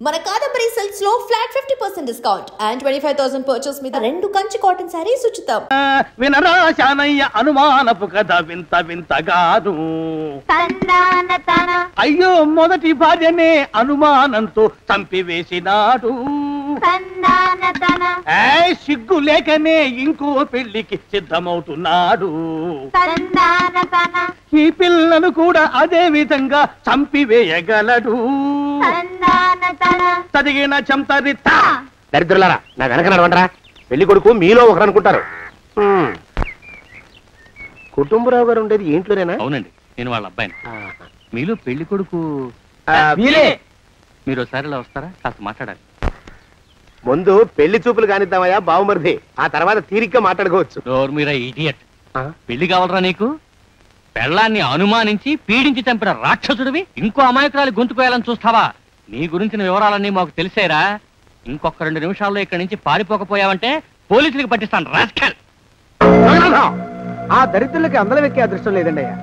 మన కాదంబరి సిల్క్స్ లో flat 50% discount and 25,000 purchase మీద 2 కంచి కాటన్ సారీస్ ఉచితం. వినరా శానయ్య అనుమానపు కథ వింత వింతగాదు. అయ్యో మొదటి భార్యనే అనుమానంతో చంపివేసినాడు. సిగ్గు లేకనే ఇంకో పెళ్లికి సిద్ధమవుతున్నాడు. ఈ పిల్లను కూడా అదే విధంగా చంపివేయగలడు. తదిగిన చంతరిత దరిద్రులారా నా వెనక నడవండరా. పెళ్లి కొడుకు మీలో ఒకరు అనుకుంటారు. కుటుంబరావు గారు ఉండేది ఇంట్లోనేనా? అవునండి, నేను వాళ్ళ అబ్బాయిని. మీలో పెళ్లి కొడుకు మీరు ఒకసారి ఇలా వస్తారా? కాస్త మాట్లాడాలి. ముందు పెళ్లి చూపులు కానిద్దామయ్యా బావుమరిది, ఆ తర్వాత తీరిగ్గా మాట్లాడుకోవచ్చు. మీరా ఇడియట్. పెళ్లి కావాలరా నీకు? పెళ్ళాన్ని అనుమానించి పీడించి చంపిన రాక్షసుడివి ఇంకో అమాయకురాలి గొంతుకోయాలని చూస్తావా? నీ గురించిన వివరాలన్నీ మాకు తెలిసేరా. ఇంకొక 2 నిమిషాల్లో ఇక్కడి నుంచి పారిపోకపోయావంటే పోలీసులకు పట్టిస్తాను. రాస్కల్. ఆ దరిద్రులకి అందలం ఎక్కే అదృష్టం లేదండి అయ్యా.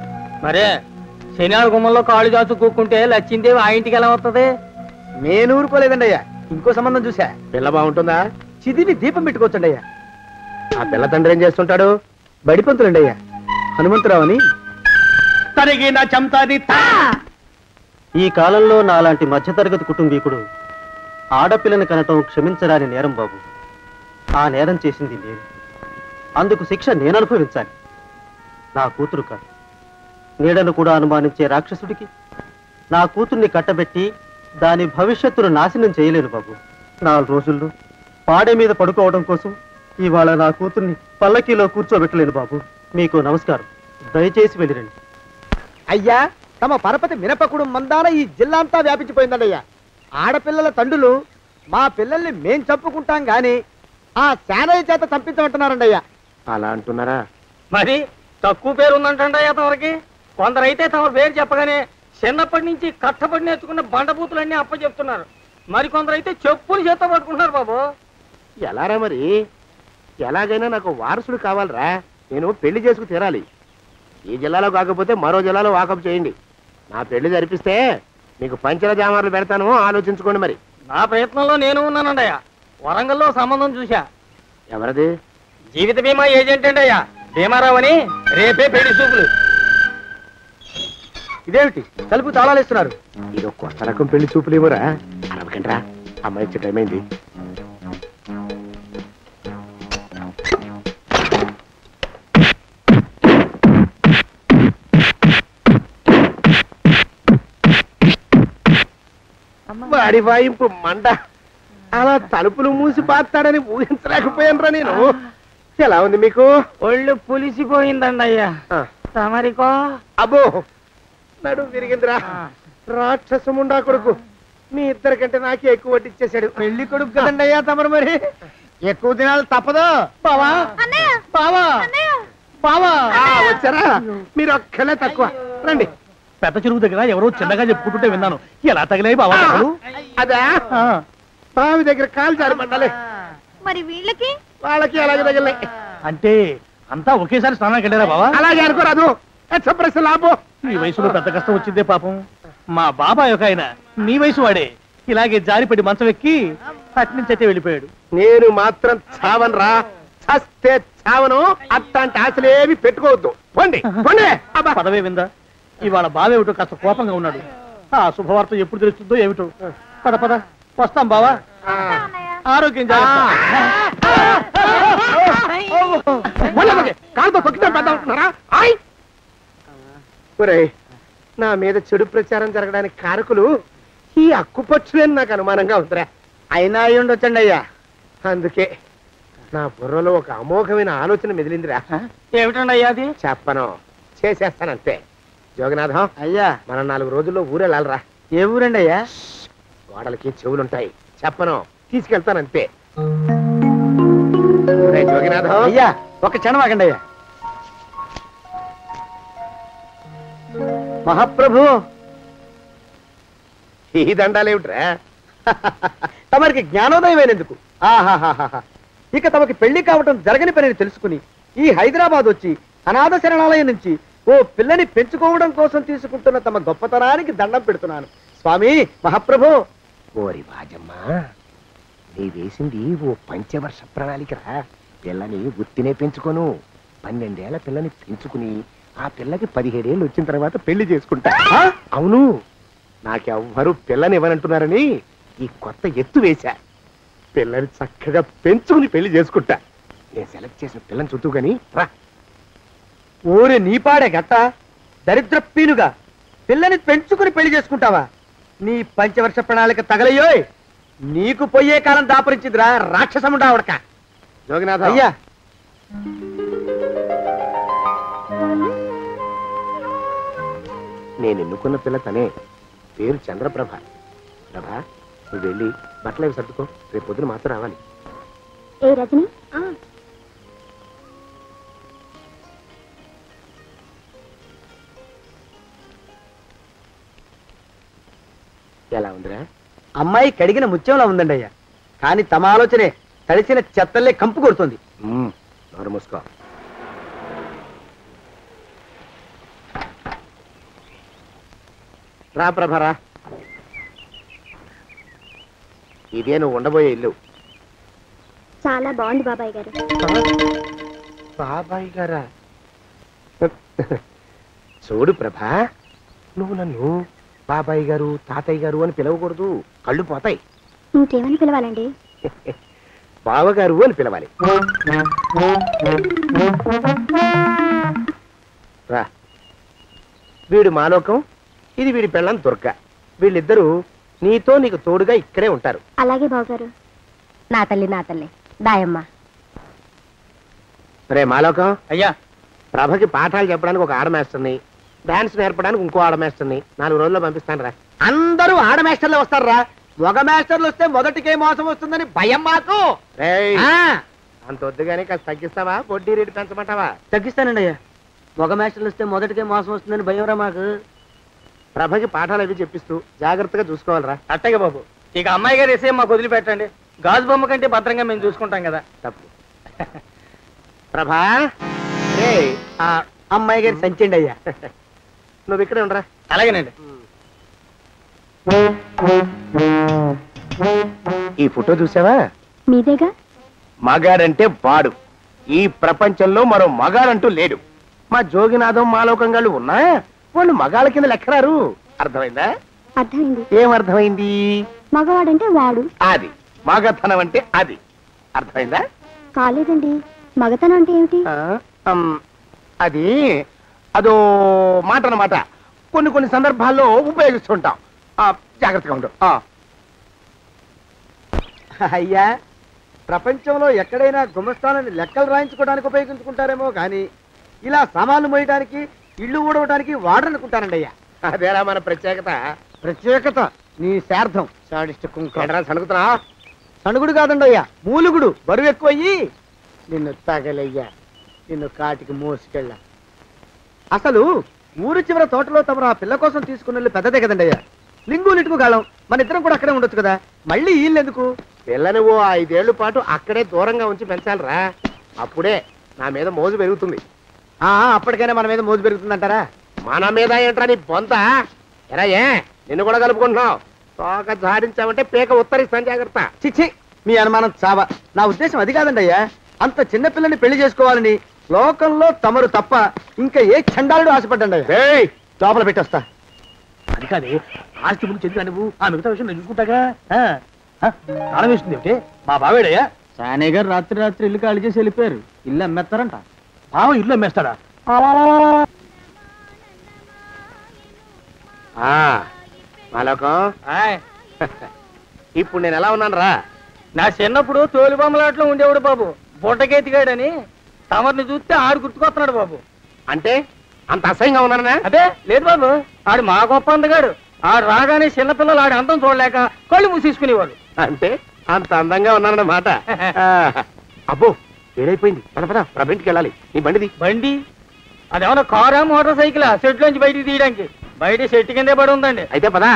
మరే శనివారం గుమ్మంలో కాళ్ళు చాచు కూకుంటే లచ్చిందేవి ఆ ఇంటికి ఎలా వస్తుంది? నేను ఊరుకోలేదండి అయ్యా. ఇంకో సంబంధం చూసా. పిల్ల బాగుంటుందా? చిదివి దీపం పెట్టుకోవచ్చండి అయ్యా. ఆ పిల్ల తండ్రి ఏం చేస్తుంటాడు? బడిపంతులండి అయ్యా, హనుమంతరావు అని. తరిగిన చంతరిత. ఈ కాలంలో నాలాంటి మధ్యతరగతి కుటుంబీకుడు ఆడపిల్లని కనటం క్షమించరాని నేరం బాబు. ఆ నేరం చేసింది నేను. అందుకు శిక్ష నేను అనుభవించాలి. నా కూతురు కాదు, నీడను కూడా అనుమానించే రాక్షసుడికి నా కూతుర్ని కట్టబెట్టి దాని భవిష్యత్తును నాశనం చేయలేను బాబు. 4 రోజుల్లో పాడే మీద పడుకోవడం కోసం ఇవాళ నా కూతుర్ని పల్లకీలో కూర్చోబెట్టలేను బాబు. మీకు నమస్కారం, దయచేసి వెళ్ళిరండి. అయ్యా, తమ పరపతి మినపకుడు మందాన ఈ జిల్లా అంతా వ్యాపించిపోయిందండి అయ్యా. ఆడపిల్లల తండ్రులు మా పిల్లల్ని మేం చంపుకుంటాం గాని ఆ శానయ్య చేత చంపించమంటున్నారండి అయ్యా. అలా అంటున్నారా? మరి తక్కువ పేరు ఉందంటయ్యా తమరికి. కొందరైతే తమ పేరు చెప్పగానే చిన్నప్పటి నుంచి కట్టబడి నేర్చుకున్న బండబూతులన్నీ అప్పచెప్తున్నారు. మరి కొందరైతే చెప్పులు చేత పట్టుకుంటున్నారు బాబు. ఎలారా మరి? ఎలాగైనా నాకు వారసుడు కావాలరా. నేను పెళ్లి చేసుకు తీరాలి. ఈ జిల్లాలో కాకపోతే మరో జిల్లాలో వాకప్ చేయండి. నా పెళ్లి జరిపిస్తే మీకు పంచల జామార్లు పెడతాను, ఆలోచించుకోండి. మరి నా ప్రయత్నంలో నేను ఉన్నానండయ్యా. వరంగల్లో సంబంధం చూశా. ఎవరది? జీవిత బీమా ఏజెంట్ అండి అయ్యా, భీమారావు అని. రేపే పెళ్లి చూపులు. ఇదేమిటి తలుపు తాళాలేస్తున్నారు? ఇది ఒక కొత్త రకం పెళ్లి చూపులేమోరా. అరవకండ్రా, అమ్మాయి వచ్చే టైం అయింది. వాడి వాయింపు మండ. అలా తలుపులు మూసి పాతాడని ఊహించలేకపోయానురా నేను. ఎలా ఉంది మీకు? ఒళ్ళు పులిసిపోయిందండి అయ్యా. తమరికో? అబ్బో, నడు విరిగిందిరా. రాక్షసముండా కొడుకు మీ ఇద్దరికంటే నాకే ఎక్కువ వడ్డిచ్చేశాడు. పెళ్లి కొడుకు కదండి అయ్యా తమరు, మరి ఎక్కువ దినాలు తప్పదు. బావా బావా బావా, వచ్చారా? మీరు ఒక్కలే తక్కువ. రండి. పెద్ద చెరువు దగ్గర ఎవరో చిన్నగా చెప్పుకుంటుంటే విన్నాను. ఎలా తగిలాయి బాబా? అదా బావి దగ్గర కాలు జారి మండాలి. మరి వీళ్ళకి వాళ్ళకి అలాగే తగిలే. అంటే అంతా ఒకేసారి స్నానానికి వెళ్ళారా బావా? అలాగే అనుకోరాదు. ప్రశ్న లాభం. ఈ వయసులో పెద్ద కష్టం వచ్చిందే పాపం. మా బాబాయ్ ఒక ఆయన నీ వయసు వాడే ఇలాగే జారిపడి మంచం ఎక్కి అట్నుంచి అయితే వెళ్ళిపోయాడు. నేను మాత్రం చావనరా. చస్తే చావను. అట్లాంటి ఆశలేవి పెట్టుకోవద్దు. పోండి పోండి. పదవే విందా. ఇవాళ బావేమిటో కాస్త కోపంగా ఉన్నాడు. ఆ శుభవార్త ఎప్పుడు తెలుస్తుందో ఏమిటో. పద పద, వస్తాం బావా. ఆరోగ్యం కాలుతో తొక్కితే పెద్ద ఉంటున్నారా? నా మీద చెడు ప్రచారం జరగడానికి కారకులు ఈ అక్కుపచ్చులేని నాకు అనుమానంగా ఉందిరా. అయినా అయి ఉండొచ్చండి అయ్యా. అందుకే నా బుర్రలో ఒక అమోఘమైన ఆలోచన మెదిలిందిరా. ఏమిటండి అయ్యా అది? చెప్పను, చేసేస్తానంతే. జోగనాథం అయ్యా, మనం 4 రోజుల్లో ఊరెళ్ళాలరా. ఏ ఊరండి అయ్యా? గోడలకి చెవులుంటాయి. చెప్పను, తీసుకెళ్తానంతే. జోగినాథం అయ్యా, ఒక క్షణం ఆగండి అయ్యా. మహాప్రభు, ఈ దండాలేమిట్రా? తమరికి జ్ఞానోదయమైనందుకు ఆహాహాహా. ఇక తమకి పెళ్లి కావటం జరగని పనిని తెలుసుకుని ఈ హైదరాబాద్ వచ్చి అనాథ శరణాలయం నుంచి ఓ పిల్లని పెంచుకోవడం కోసం తీసుకుంటున్న తమ గొప్పతనానికి దండం పెడుతున్నాను. స్వామి మహాప్రభు, ఓరి బాజమ్మా, నీ వేసింది ఓ పంచవర్ష ప్రణాళికరా. పిల్లని గుర్తినే పెంచుకోను, 12 ఏళ్ల పిల్లని పెంచుకుని ఆ పిల్లకి 17 ఏళ్ళు వచ్చిన తర్వాత పెళ్లి చేసుకుంటా. అవును, నాకెవ్వరూ పిల్లని ఇవ్వనంటున్నారని ఈ కొత్త ఎత్తు వేశా. పిల్లని చక్కగా పెంచుకుని పెళ్లి చేసుకుంటా. నేను సెలెక్ట్ చేసిన పిల్లని చుట్టూ గాని రా. ఊరి నీపాడే గట్ట దరిద్ర పీనుగా పిల్లని పెంచుకుని పెళ్లి చేసుకుంటావా? నీ పంచవర్ష ప్రణాళిక తగలయ్యోయ్. నీకు పోయే కాలం దాపరించిందిరా రాక్షసముడా ఉడక. జోగినాథ అయ్యా, నేను ఎన్నుకున్న పిల్ల తనే. పేరు చంద్రప్రభ. ప్రభ, నువ్వు వెళ్ళి బట్టలు అవి సర్దుకో, రేపు పొద్దున మాత్రం రావాలి. ఏ రజని, ఎలా ఉందిరా? అమ్మాయి కడిగిన ముత్యంలా ఉందండి అయ్యా. కానీ తమ ఆలోచనే తడిసిన చెత్తల్లే కంపు కొడుతుంది. నోరు మూసుకో. రా ప్రభరా, ఇదే నువ్వు ఉండబోయే ఇల్లు. చాలా బాగుంది బాబాయ్ గారు. బాబాయ్ గారా? చూడు ప్రభా, నువ్వు నన్ను బాబాయ్ గారు తాతయ్య గారు అని పిలవకూడదు, కళ్ళు పోతాయి. ఇంకేమని పిలవాలండి? బావగారు అని పిలవాలి. రా, వీడు మాలోకం, ఇది వీడి పెళ్ళం దుర్గ. వీళ్ళిద్దరూ నీతో నీకు తోడుగా ఇక్కడే ఉంటారు. అలాగే బావగారు. నా తల్లి నా తల్లి దాయమ్మ. రే మాలోకం, అయ్యా, ప్రభకి పాఠాలు చెప్పడానికి ఒక ఆడమేస్టర్ని, డాన్స్ నేర్పడానికి ఇంకో ఆడమేస్టర్ని 4 రోజుల్లో పంపిస్తాను రా. అందరూ ఆడ మాస్టర్లు వస్తారా? మగ మాస్టర్లు వస్తే మొదటికే మోసం వస్తుందని భయం మాకు. రేయ్, ఆ, అంత వద్దుగానే కాస్త తగ్గిస్తావా? వడ్డీ రేటు పెంచమంటావా? తగ్గిస్తానండి అయ్యా. మగ మాస్టర్లు వస్తే మొదటికే మోసం వస్తుందని భయంరా మాకు. ప్రభకి పాఠాలు అవి చెప్పిస్తూ జాగ్రత్తగా చూసుకోవాలరా. అట్టగే బాబు. ఇక అమ్మాయి గారు వేసే మాకు వదిలిపెట్టండి. గాజు బొమ్మ కంటే భద్రంగా మేము చూసుకుంటాం కదా. తప్పు. ప్రభా, రేయ్, ఆ అమ్మాయి గారి సంచండి అయ్యా. నువ్వు ఇక్కడే ఉండరా. అలాగేనండి. ఈ ఫోటో చూసావా? మీదేగా. మగాడంటే వాడు. ఈ ప్రపంచంలో మరో మగాడంటూ లేడు. మా జోగినాథం మాలోకంగాళ్ళు ఉన్నా వాళ్ళు మగాళ్ళ కింద లెక్కరారు. అర్థమైందా? అర్థమైంది. ఏమర్థమైంది? మగవాడంటే వాడు. అది మగతనం అంటే అది. అర్థమైందా? కాలేదండి. మగతనం అంటే ఏమిటి? అది అదో మాట అన్నమాట. కొన్ని సందర్భాల్లో ఉపయోగిస్తుంటాం. జాగ్రత్తగా ఉండు. అయ్యా, ప్రపంచంలో ఎక్కడైనా గుమస్థానాన్ని లెక్కలు రాయించుకోవడానికి ఉపయోగించుకుంటారేమో కానీ ఇలా సామాన్లు మోయడానికి, ఇల్లు ఊడవడానికి వాడరనుకుంటానండి అయ్యా. అదేరా మన ప్రత్యేకత. ప్రత్యేకత నీ శార్థం. సాడిస్ట్ సణుకుతున్నా? సణుగుడు కాదండి అయ్యా, మూలుగుడు. బరువు ఎక్కువయ్యి నిన్ను తగలయ్యా, నిన్ను కాటికి మోసుకెళ్ళా. అసలు ఊరు చివర తోటలో తమరు ఆ పిల్ల కోసం తీసుకున్న పెద్దదే కదండి అయ్యా. లింగు లిటుకు గాలం. మన ఇద్దరం కూడా అక్కడే ఉండొచ్చు కదా. మళ్ళీ వీళ్ళెందుకు? పిల్లని ఓ 5 ఏళ్ల పాటు అక్కడే దూరంగా ఉంచి పెంచాలిరా. అప్పుడే నా మీద మోజు పెరుగుతుంది. అప్పటికైనా మన మీద మోజు పెరుగుతుందంటారా? మన మీద ఏంట్రా నీ బొంత? ఎరా, నిన్ను కూడా కలుపుకుంటున్నావు. తోక జాడించావంటే పీక ఉత్తరిస్తాను, జాగ్రత్త. చిచ్చి, మీ అనుమానం చావా. నా ఉద్దేశం అది కాదండి అయ్యా. అంత చిన్న పిల్లని పెళ్లి చేసుకోవాలని లోకంలో తమరు తప్ప ఇంకా ఏ చండాలుడు ఆశపడ్డండి అయ్యా. లోపల పెట్టొస్తా. అది కాదే, ఆస్తి ముందు చెందుగా నువ్వు ఆ మిగతా విషయం నేను చూసుకుంటాగా. తాళం వేస్తుంది ఏమిటి? మా బావేడయ్యా. సానే గారు రాత్రి ఇల్లు ఖాళీ చేసి వెళ్ళిపోయారు. ఇల్లు అమ్మేస్తారంట. బావ ఇల్లు అమ్మేస్తాడా? మాలోకం, ఇప్పుడు నేను ఎలా ఉన్నాను రా? నా చిన్నప్పుడు తోలు బొమ్మలాట్లో ఉండేవాడు బాబు, బుట్టకెత్తిగాడని. తమరిని చూస్తే ఆడు గుర్తుకొస్తున్నాడు బాబు. అంటే అంత అసహ్యంగా ఉన్నానా? అదే లేదు బాబు, ఆడు మా గొప్ప అందగాడు. ఆడు రాగానే చిన్నపిల్లలు ఆడి అందం చూడలేక కళ్ళు మూసేసుకునేవాడు. అంటే అంత అందంగా ఉన్నానన్నమాట. అబ్బో, ఏడైపోయింది. పద ప్రభంటికి వెళ్ళాలి. నీ బండిది. బండి? అదేమన్నా కారా మోటార్ సైకిల్? సెట్ లోంచి బయటికి తీయడానికి. బయట చెట్టు కిందే పడి ఉందండి. అయితే పదా.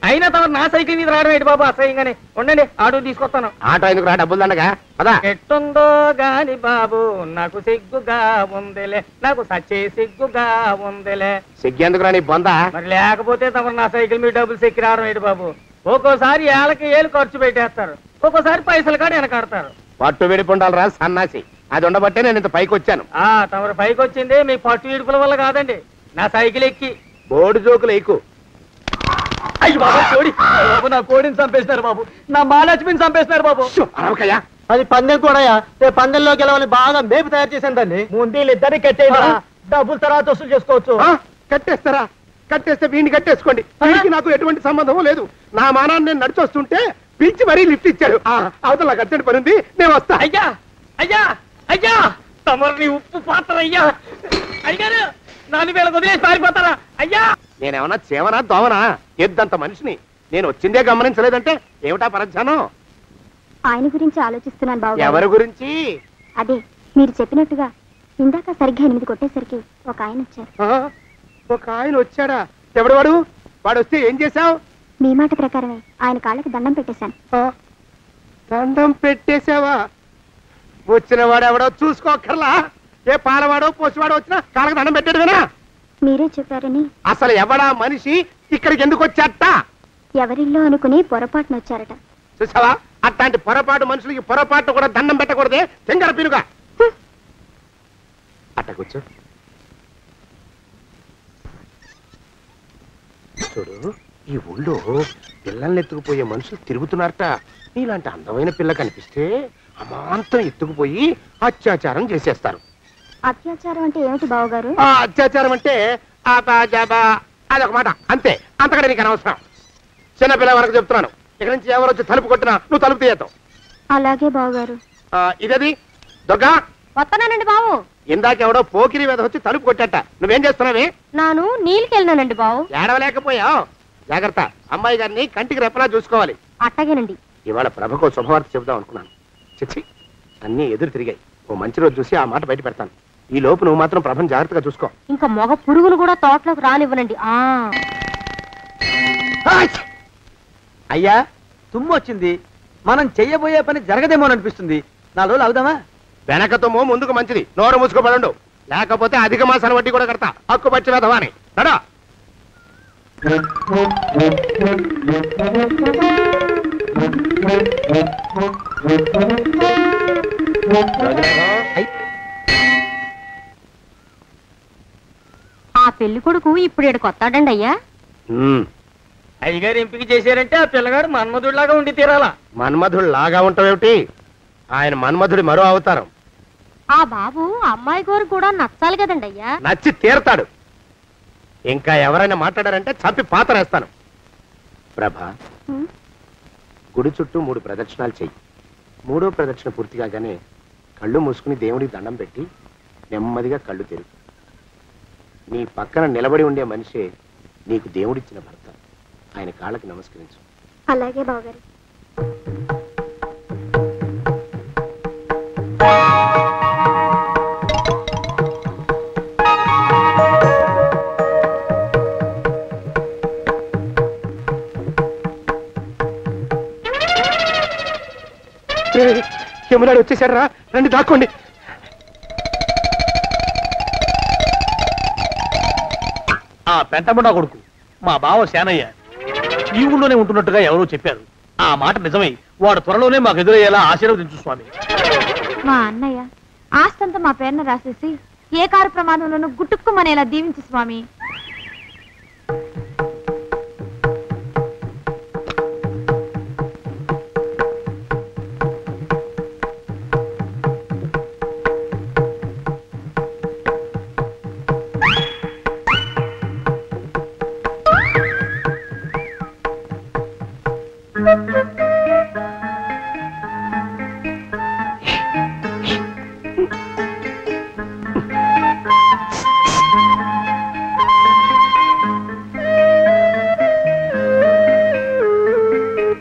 అయినా తమ నా సైకిల్ మీద రావడం ఏంటి బాబు అసహ్యంగానే. ఉండండి, ఆటో తీసుకొస్తాను. ఆటో ఎందుకు రా? డబ్బులు దండగా. పదా. ఎట్టుందో గాని బాబు నాకు సిగ్గుగా ఉందిలే, నాకు సచ్చే సిగ్గుగా ఉందిలే. సిగ్గెందుకు రా నీ బొంద? మరి లేకపోతే తమరు నా సైకిల్ మీద డబ్బులు సెక్కి రావడం ఏంటి బాబు? ఒక్కోసారి ఏళ్ళకి ఏళ్ళు ఖర్చు పెట్టేస్తారు, ఒక్కోసారి పైసలు కాడ వెనకాడతారు. పట్టు విడిపుండాలరా సన్నాసి, అది ఉండబట్టే నేను ఇంత పైకి వచ్చాను. తమరు పైకి వచ్చింది మీ పట్టు ఇడుపుల వల్ల కాదండి, నా సైకిల్ ఎక్కి. బోర్డు జోకులు ఎక్కువ. అయ్యి బాబు కోడి, బాబు నా కోడిని చంపేస్తున్నారు బాబు, నా మహాలక్ష్మిని చంపేస్తున్నారు బాబు. అరవకయ్యా, అది పందెం కూడా రేపు పందెంలో గెలవని బాగా మేపు తయారు చేశాను దాన్ని. ముందు వీళ్ళిద్దరిని కట్టేయరా, డబ్బులు తర్వాత వసూలు చేసుకోవచ్చు. కట్టేస్తారా? కట్టేస్తే వీడిని కట్టేసుకోండి, వీడికి నాకు ఎటువంటి సంబంధం లేదు. నా మానాన్ని నేను నడిచొస్తుంటే పిలిచి మరీ లిఫ్ట్ ఇచ్చాడు. అవతల నాకు అర్జెంట్ పని ఉంది, నేను వస్తా. అయ్యా అయ్యా అయ్యా, తమరిని ఉప్పు పాత్ర అయ్యా. అయ్యారు నాన్న వీళ్ళకి వదిలేసి పారిపోతారా అయ్యా? నేనేమన్నా చేవనా దోవనా? ఎద్దంత మనిషిని నేను వచ్చిందే గమనించలేదంటే ఏమిటా పరధ్యానం? ఆయన గురించి ఆలోచిస్తున్నాను బాబు. ఎవరి గురించి? అదే మీరు చెప్పినట్టుగా ఇందాక సరిగ్గా 8 కొట్టేసరికి ఒక ఆయన వచ్చారు. ఒక ఆయన వచ్చాడా? ఎవడు వాడు? వాడు వస్తే ఏం చేశావు? మీ మాట ప్రకారమే ఆయన కాళ్ళకి దండం పెట్టేశాను. దండం పెట్టేశావా? వచ్చిన వాడు ఎవడో చూసుకోకర్లా? ఏ పాలవాడో పోసివాడో వచ్చినా కాళ్ళకి దండం పెట్టాడువేనా? మీరే చెప్పారని. అసలు ఎవడా మనిషి ఇక్కడికి ఎందుకు వచ్చాట? ఎవరిల్లో అనుకుని పొరపాటున వచ్చారట. చూసావా, అట్లాంటి పొరపాటు మనుషులకి పొరపాటు కూడా దండం పెట్టకూడదే, తెంగర పినుగా. అట్ట కూర్చో. చూడు, ఈ ఊళ్ళో పిల్లల్ని ఎత్తుకుపోయే మనుషులు తిరుగుతున్నారట. నీలాంటి అందమైన పిల్ల కనిపిస్తే అమాంతం ఎత్తుకుపోయి అత్యాచారం చేసేస్తారు. అత్యాచారం అంటే ఏమిటి బావగారు? అత్యాచారం అంటే అదొక మాట అంతే, అంతకంటే నీకు అనవసరం. చిన్నపిల్ల వరకు చెప్తున్నాను. ఇక్కడ నుంచి ఎవరు వచ్చి తలుపు కొట్టినా నువ్వు తలుపు తీయతావు. అలాగే బావగారు. ఇదది దొంగ. వస్తున్నానండి బావు. ఇందాకెవడో పోకిరి మీద వచ్చి తలుపు కొట్టట. నువ్వేం చేస్తున్నావే? నాను నీళ్ళకి వెళ్ళినానండి బావు. ఏడవలేకపోయావు. జాగ్రత్త, అమ్మాయి గారిని కంటికి రెప్పలా చూసుకోవాలి. అట్టగేనండి. ఇవాళ ప్రభకు శుభవార్త చెబుదాం అనుకున్నాను. చిచ్చి, అన్నీ ఎదురు తిరిగాయి. ఓ మంచి రోజు చూసి ఆ మాట బయట పెడతాను. ఈ లోపు నువ్వు మాత్రం ప్రభను జాగ్రత్తగా చూసుకో. ఇంకా మగ పురుగులు కూడా తోటలోకి రానివ్వనండి. అయ్యా తుమ్ము వచ్చింది, మనం చెయ్యబోయే పని జరగదేమో అనిపిస్తుంది. 4 రోజులు అవుదామా? వెనకతోమో ముందుకు మంచిది, నోరు మూసుకోబడండు. లేకపోతే అధిక మాసాల వడ్డీ కూడా కడతా. హక్కు పచ్చి వెధవా అని నడా. ఆ పెళ్లి కొడుకు ఇప్పుడు ఇక్కడికి వస్తాడండి అయ్యా. అయ్యగారు ఎంపిక చేశారంటే ఆ పిల్లగాడు మన్మధుడిలాగా ఉండి తీరాలా. మన్మధుడు లాగా ఉంటావేమిటి? ఆయన మన్మధుడి మరో అవతారం. ఆ బాబు అమ్మాయి గారు కూడా నచ్చాలి కదండి అయ్యా. నచ్చి తీరతాడు. ఇంకా ఎవరైనా మాట్లాడారంటే చంపి పాతరేస్తాను. ప్రభా, గుడి చుట్టూ 3 ప్రదక్షిణాలు చెయ్యి. 3వ ప్రదక్షిణ పూర్తి కాగానే కళ్ళు మూసుకుని దేవుడికి దండం పెట్టి నెమ్మదిగా కళ్ళు తెరుగు. నీ పక్కన నిలబడి ఉండే మనిషే నీకు దేవుడిచ్చిన భర్త. ఆయన కాళ్ళకి నమస్కరించు. అలాగే బావగారు. యమునాడు వచ్చేసాడు రా, రండి దాక్కోండి. ఆ పెంటముడా కొడుకు మా బావ శానయ్య ఈ ఊళ్ళోనే ఉంటున్నట్టుగా ఎవరో చెప్పారు. ఆ మాట నిజమై వాడు త్వరలోనే మాకు ఎదురయ్యేలా ఆశీర్వదించు స్వామి. మా అన్నయ్య ఆస్తంతా మా పేరున రాసేసి ఏ కారు ప్రమాదంలోనూ గుట్టుక్కుమనేలా దీవించు స్వామి.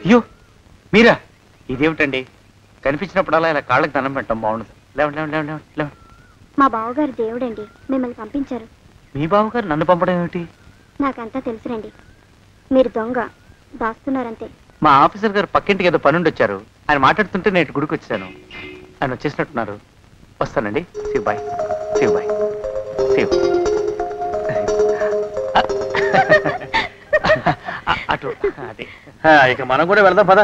అయ్యో మీరా? ఇదేమిటండి, కనిపించినప్పుడల్లా ఇలా కాళ్ళకి దండం పెట్టడం బాగుండదు. లేవండి లేవండి లేవండి లేవండి. మా బావగారు దేవుడండి, మిమ్మల్ని పంపించారు. మీ బావగారు నన్ను పంపడం ఏమిటి? నాకంతా తెలుసురండి. మీరు దొంగ దాస్తున్నారంతే. మా ఆఫీసర్ గారు పక్కింటికి ఏదో పనుండి వచ్చారు. ఆయన మాట్లాడుతుంటే నేను గుడికి వచ్చాను. ఆయన వచ్చేసినట్టున్నారు. వస్తానండి. శివ్ బాయ్. శివ్ బాయ్. శివ్. అలవాటు. అదే ఇక మనం కూడా వెళ్దాం పద.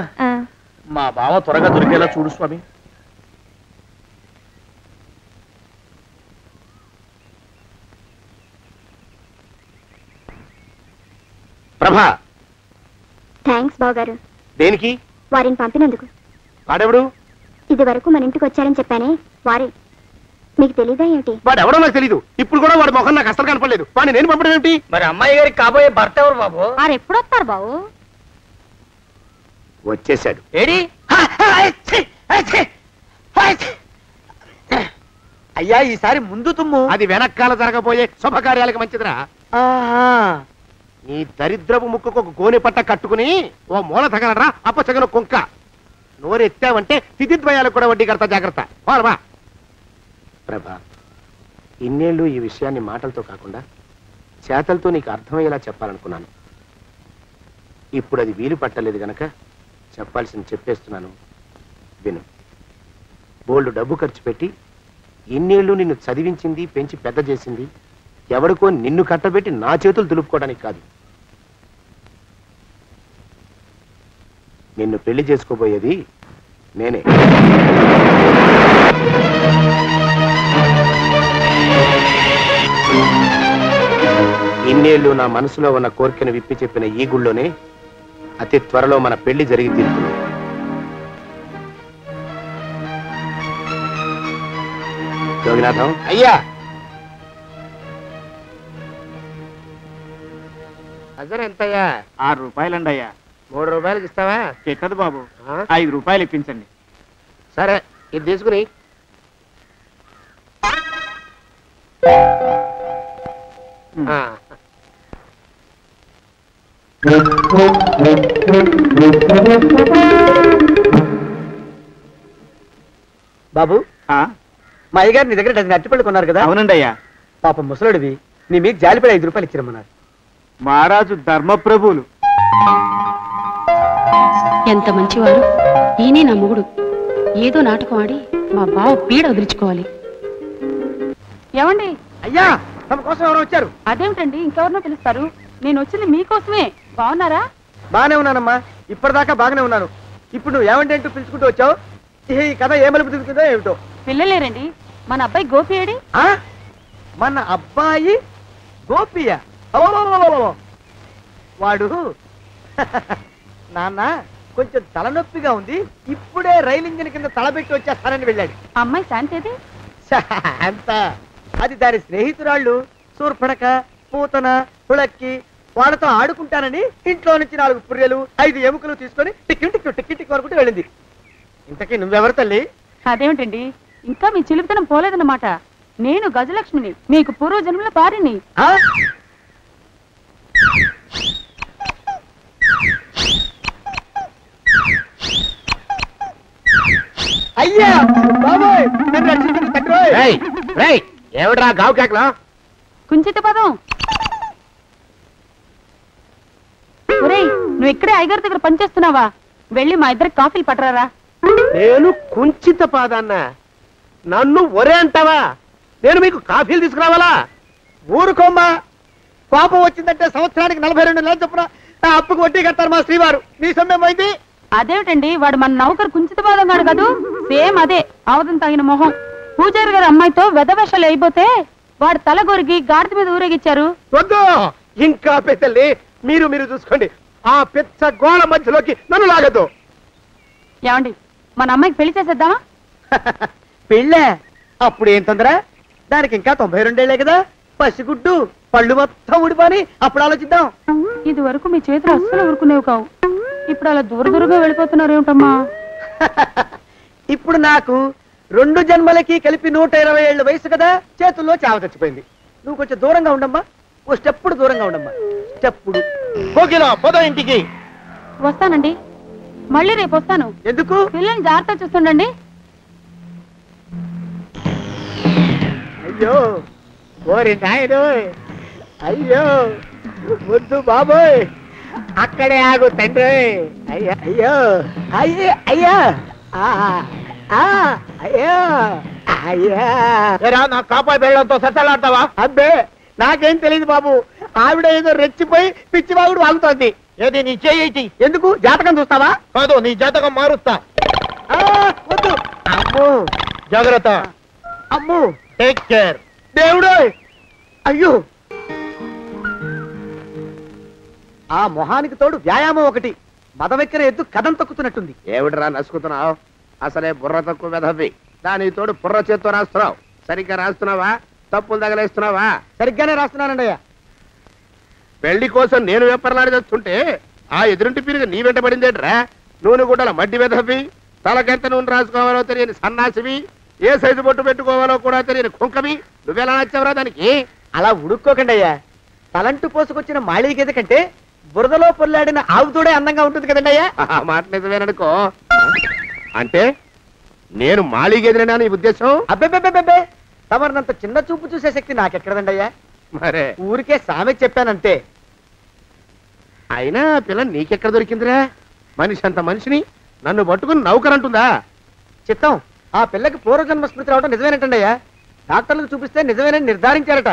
మా బావ త్వరగా దొరికేలా చూడు స్వామి. ప్రభా, థ్యాంక్స్ బావగారు, దేనికి? వారిని పంపినందుకు. వాడెవడు? ఇది వరకు మన ఇంటికి వచ్చారని చెప్పానే వారే. మీకు తెలీదా ఏమిటి? వాడు ఎవడో నాకు తెలీదు. ఇప్పుడు కూడా వాడి మొహం నాకు అసలు కనపడలేదు. వాడిని నేను పంపడం ఏమిటి? మరి అమ్మాయి గారికి కాబోయే భర్త ఎవరు బాబు? వారు ఎప్పుడు వస్తారు బాబు? వచ్చేసాడు. ఏడి? అయ్యా ఈసారి ముందు తుమ్ము. అది వెనకాల జరగబోయే శుభకార్యాలకు మంచిదిరా. నీ దరిద్రపు ముక్కుకు ఒక గోనె పట్ట కట్టుకుని ఓ మూల తగలరా అప్పచగన కుంక. నోరెత్తావంటే తిథిద్వయాలకు కూడా వడ్డీ కడతా, జాగ్రత్త. పోరమా ప్రభా, ఇన్నేళ్ళు ఈ విషయాన్ని మాటలతో కాకుండా చేతలతో నీకు అర్థమయ్యేలా చెప్పాలనుకున్నాను. ఇప్పుడు అది వీలు పట్టలేదు గనక చెప్పాల్సింది చెప్పేస్తున్నాను, విను. బోల్డు డబ్బు ఖర్చు పెట్టి ఇన్నేళ్ళు నిన్ను చదివించింది, పెంచి పెద్ద చేసింది ఎవడికో నిన్ను కట్టబెట్టి నా చేతులు దులుపుకోవడానికి కాదు. నిన్ను పెళ్లి చేసుకోబోయేది నేనే. ఇన్నేళ్ళు నా మనసులో ఉన్న కోరికను విప్పి చెప్పిన ఈ గుళ్ళోనే అతి త్వరలో మన పెళ్లి జరిగి తీరుతుంది. యోగినాథం అయ్యా, అజర్ ఎంతయ్యా? 6 రూపాయలండి అయ్యా. 3 రూపాయలకి ఇస్తావా? చెట్టదు బాబు, 5 రూపాయలు ఇప్పించండి. సరే, ఇది తీసుకుని బాబు, మా అయ్యగారు నీ దగ్గర డజన్ అరటిపళ్ళు కొన్నారు కదా? అవునండి అయ్యా. పాపం ముసలుడివి, నీ మీద జాలిపడి 5 రూపాయలు ఇచ్చిరమ్మన్నారు. మహారాజు ధర్మప్రభువులు. ఎంత మంచివారు. ఈయనే నా మొగుడు. ఏదో నాటకం ఆడి మా బావ పీడ వదిలించుకోవాలి. ఏమండి? అయ్యా, తమ కోసం ఎవరో వచ్చారు. అదేమిటండి, ఇంకెవరినో పిలుస్తారు? నేను వచ్చింది మీకోసమే. బాగున్నారా? బాగానే ఉన్నానమ్మా, ఇప్పటిదాకా బాగానే ఉన్నాను. ఇప్పుడు నువ్వు ఏమంటే అంటూ పిలుచుకుంటూ వచ్చావు. ఈ కథ ఏమలుపు తిరుగుతుందో ఏమిటో. పిల్లలేరండి. మన అబ్బాయి గోపి ఏడి? మన అబ్బాయి గోపియ? వాడు నాన్న కొంచెం తలనొప్పిగా ఉంది, ఇప్పుడే రైలు ఇంజిన్ కింద తలబెట్టి వచ్చేస్తానని వెళ్ళాడు. అమ్మాయి శాంతి అంత అది దాని స్నేహితురాళ్ళు సూర్పణక, పూతన, హుళక్కి. వాళ్ళతో ఆడుకుంటానని ఇంట్లో నుంచి 4 పుర్రెలు 5 ఎముకలు తీసుకొని టిక్కి వరకు వెళ్ళింది. ఇంతకీ నువ్వెవరు తల్లి? అదేమిటండి, ఇంకా మీ చిలుపుతనం పోలేదన్నమాట. నేను గజలక్ష్మిని, మీకు పూర్వజన్మల పారిని. అయ్యా బాబోయ్, నన్ను రక్షించండి తండ్రి. ఏమిట్రా గావు కేకలో? కుంచిత పదం. ఒరేయ్, నువ్వు ఇక్కడే అయ్యగారి దగ్గర పనిచేస్తున్నావా? వెళ్ళి మా ఇద్దరికి కాఫీలు పట్టరారా. నేను కుంచిత పాదాన్న, నన్ను ఒరే అంటావా? నేను మీకు కాఫీలు తీసుకురావాలా? ఊరుకోమ్మా, కోపం వచ్చిందంటే సంవత్సరానికి 42 నెలలు చొప్పున అప్పుకు వడ్డీ కడతారు మా శ్రీవారు. నీ సొమ్మేం పోయింది? అదేమిటండి, వాడు మన నౌకరు కుంచిత పాదం గాడు కదూ. సేమ్ అదే, అవధం తగిన మొహం. పూజారి గారి అమ్మాయితో వెధవేషాలు అయిపోతే వాడు తల గొరిగి గాడిద మీద ఊరేగిచ్చారు. వద్దు, ఇంకా పెద్దల్ని మీరు చూసుకోండి. ఆ పెద్ద గోళ మధ్యలోకి నన్ను లాగద్దు. ఏమండి, మన అమ్మాయికి పెళ్లి చేసేద్దామా? పెళ్ళే? అప్పుడు ఏం తొందర? దానికి ఇంకా 92 ఏళ్లే కదా. పసిగుడ్డు పళ్ళు మొత్తం ఊడిపోని అప్పుడు ఆలోచిద్దాం. ఇది వరకు మీ చేతులు అస్సలు ఊరుకునేవి కావు. ఇప్పుడు అలా దూరంగా వెళ్ళిపోతున్నారు ఏమిటమ్మా? ఇప్పుడు నాకు 2 జన్మలకి కలిపి 120 ఏళ్ల వయసు కదా, చేతుల్లో చావ చచ్చిపోయింది. నువ్వు కొంచెం దూరంగా ఉండమ్మా, ఓ స్టెప్పుడు దూరంగా ఉండమ్మా. స్టెప్పుడు పోదో ఇంటికి. వస్తానండి, మళ్ళీ రేపు వస్తాను. ఎందుకు? పిల్లల్ని జాగ్రత్త చూస్తుండండి. అయ్యో ఓరి నాయుడు, అయ్యో వద్దు బాబోయ్, అక్కడే ఆగు తండ్రి. అయ్యా అయ్యో అయ్యే అయ్యా అయ్యో అయ్యా, నా కాపాయి బెళ్ళంతో సత్తలాడతావా? అబ్బే, నాకేం తెలియదు బాబు. ఆవిడ ఏదో రెచ్చిపోయి పిచ్చివాగుడు వాగుతోంది. ఏది నీ చేయి? ఎందుకు జాతకం చూస్తావా? కాదు, నీ జాతకం మారుస్తా. వద్దు. అమ్మో, జాగ్రత్త. అమ్మో, టేక్ కేర్. దేవుడు, అయ్యో, ఆ మొహానికి తోడు వ్యాయామం ఒకటి. మదవెక్కిన ఎద్దు కథం తొక్కుతున్నట్టుంది. ఏమిటిరా నసుకుతున్నావు? అసలే బుర్ర తక్కువ వెధవి. దాని తోడు బుర్ర చేత్తో రాస్తున్నావు. సరిగ్గా రాస్తున్నావా? తప్పులు తగలేస్తున్నావా? సరిగ్గానే రాస్తున్నానండి అయ్యా. పెళ్లి కోసం నేను వెప్పర్లాడి చేస్తుంటే ఆ ఎదురింటి పిరిగి నీ వెంట పడిందేట్రా? నూనె గుడ్డల మడ్డి వెధవి, తలకెంత నూనె రాసుకోవాలో తెలియని సన్నాసివి, ఏ సైజు బొట్టు పెట్టుకోవాలో కూడా తెలియని కుంకవి. నువ్వెలా నచ్చావురా దానికి? అలా ఉడుక్కోకండి అయ్యా. తలంటు పోసుకొచ్చిన మాళీ గేదె కంటే బురదలో పొల్లాడిన ఆవు తోడే అందంగా ఉంటుంది కదండి అయ్యా. ఆ మాట నిజమేననుకో. అంటే నేను మాళీగేదినా నీ ఉద్దేశం? అబ్బెబ్బెబ్బెబ్బే, తమరినంత చిన్న చూపు చూసే శక్తి నాకెక్కడదండి అయ్యా. మరే ఊరికే సామె చెప్పానంతే. అయినా పిల్ల నీకెక్కడ దొరికిందిరా? మనిషి అంత మనిషిని నన్ను పట్టుకుని నౌకరంటుందా? చిత్తం, ఆ పిల్లకి పూర్వజన్మ స్మృతి రావడం నిజమేనటండి అయ్యా. డాక్టర్లకు చూపిస్తే నిజమేనని నిర్ధారించారట.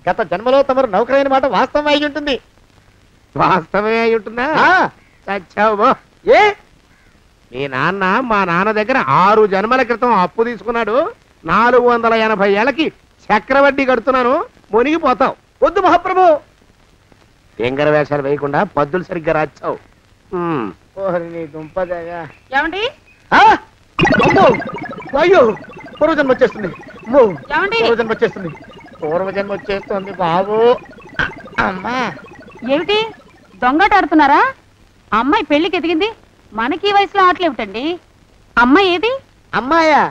గత జన్మలో తమరు నౌకరైన మాట వాస్తవం అయి ఉంటుంది. వాస్తవమే అయి ఉంటుందా? చచ్చావు. ఏ, మీ నాన్న మా నాన్న దగ్గర 6 జన్మల క్రితం అప్పు తీసుకున్నాడు. 480 ఏళ్ళకి చక్రవడ్డీ కడుతున్నాను. మునిగిపోతావు. వద్దు మహాప్రభు. ఎంగర వేషాలు వేయకుండా పద్దులు సరిగ్గా రాచావు. నీ దుంపదగా. ఏమండి? అమ్మో, అయ్యో, పూర్వజన్మ వచ్చేస్తుంది. అమ్మో, ఏమండి? పూర్వజన్మ వచ్చేస్తుంది. పూర్వజన్మ వచ్చేస్తుంది బాబు. అమ్మా, ఏమిటి దొంగట ఆడుతున్నారా? అమ్మాయి పెళ్లికి ఎదిగింది, మనకి ఈ వయసులో ఆటలేమిటండి? అమ్మాయి ఏది? అమ్మాయా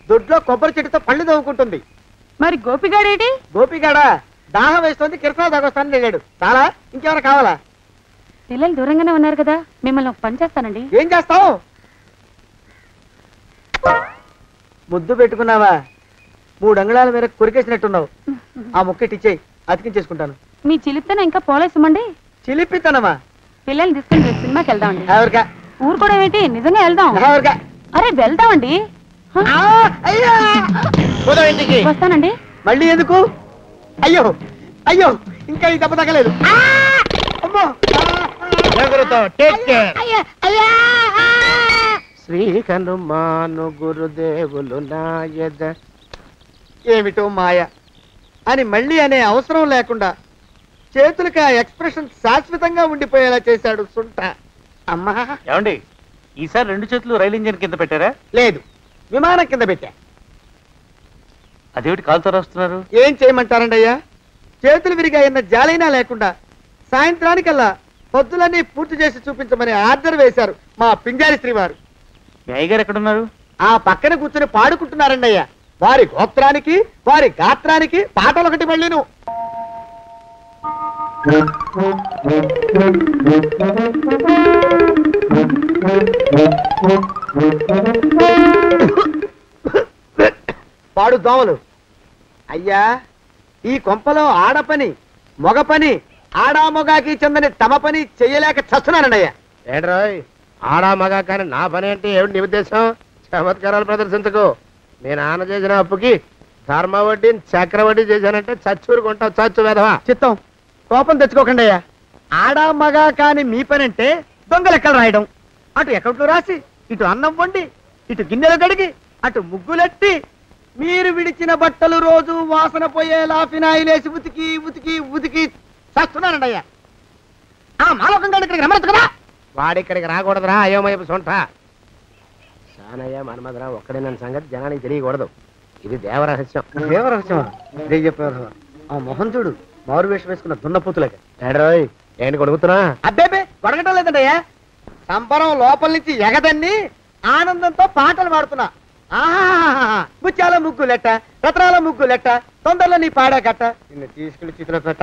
దొడ్లో కొబ్బరి చెట్టుతో పళ్ళు తవ్వుకుంటుంది. మరి గోపిగాడేటి? గోపిగాడా దాహం వేస్తుంది, కిరసనాలు తాగొస్తానని వెళ్ళాడు. చాలా, ఇంకేమైనా కావాలా? పిల్లలు దూరంగానే ఉన్నారు కదా, మిమ్మల్ని ఒక పని చేస్తానండి. ఏం చేస్తావు? ముద్దు పెట్టుకున్నావా? 3 అంగుళాల మేర కొరికేసినట్టున్నావు. ఆ ముక్కటిచ్చేయి, అతికించేసుకుంటాను. మీ చిలిపితనం ఇంకా పోలేసమండి. చిలిపితనమా? పిల్లల్ని తీసుకుని రేపు సినిమాకి వెళ్దామండి. ఎవరికా? ఊరు కూడా ఏంటి, నిజంగా వెళ్దాం. ఎవరికా? అరే వెళ్దామండి. వస్తానండి. మళ్ళీ ఎందుకు? అయ్యో అయ్యో, ఇంకా ఈ దెబ్బ తగ్గలేదు. అమ్మో, శ్రీ హనుమాను గురుదేవులు నాయద. ఏమిటో మాయ అని మళ్ళీ అనే అవసరం లేకుండా చేతులకి ఆ ఎక్స్ప్రెషన్ శాశ్వతంగా ఉండిపోయేలా చేశాడు సుంట. అమ్మా, ఏమండి ఈసారి 2 చేతులు రైలు ఇంజిన్ కింద పెట్టారా? లేదు, విమానం కింద పెట్టా. అదేమిటి కాలుతో రాస్తున్నారు? ఏం చేయమంటారండి అయ్యా? చేతులు విరిగాయన్న జాలైనా లేకుండా సాయంత్రానికల్లా పొద్దులన్నీ పూర్తి చేసి చూపించమని ఆర్డర్ వేశారు మా పింజారి శ్రీ వారు. మీ అయ్యగారు ఎక్కడున్నారు? ఆ పక్కన కూర్చొని పాడుకుంటున్నారండి అయ్యా. వారి గోత్రానికి వారి గాత్రానికి పాటలు ఒకటి మళ్ళీను. పాడు దోమలు. అయ్యా, ఈ కొంపలో ఆడపని మొగ పని ఆడా మొగాకి చెందని తమ పని చెయ్యలేక చస్తున్నానండయ్యా. ఏడ్రాయ్, ఆడా మగా కానీ నా పని అంటే ఏమిటి నీ ఉద్దేశం? చమత్కారాలు ప్రదర్శించకు. మీ నాన్న చేసిన అప్పుకి ధర్మ వడ్డీ చక్రవడ్డీ చేశానంటే చచ్చూరు కొంటావు. చచ్చు వెధవా. చిత్తం, కోపం తెచ్చుకోకండి అయ్యా. ఆడా మగా కాని మీ పని అంటే దొంగ లెక్కలు రాయడం. అటు అకౌంట్లో రాసి, ఇటు అన్నం వండి, ఇటు గిన్నెలు కడిగి, అటు ముగ్గులెట్టి, మీరు విడిచిన బట్టలు రోజు వాసన పోయేలా ఫినాయిలేసి ఉతికి ఉతికి ఉతికి చస్తున్నానండి అయ్యా. ఆ మాలోకం గడి ఇక్కడికి రమ్మచ్చు కదా. వాడిక్కడికి రాకూడదురా అయోమయపు సొంట. సానయ్య మన్మధరా ఒక్కడే నన్ను సంగతి జనానికి తెలియకూడదు. ఇది దేవరహస్యం. దేవరహస్యం చెప్పారు. ఆ మొహం చూడు, మారు వేషం వేసుకున్న దున్నపోతులకి. ఏడ్రాయ్, ఏంటి కొడుకుతున్నా? అబ్బేబే, కొడగటం లేదండయ్యా. సంబరం లోపల నుంచి ఎగదన్ని ఆనందంతో పాటలు పాడుతున్నా. ఆహా, ముత్యాల ముగ్గు లెట్ట, రత్నాల ముగ్గు లెట్ట, తొందరలో నీ పాడా కట్ట, నిన్ను తీసుకెళ్లి చేతిలో పెట్ట.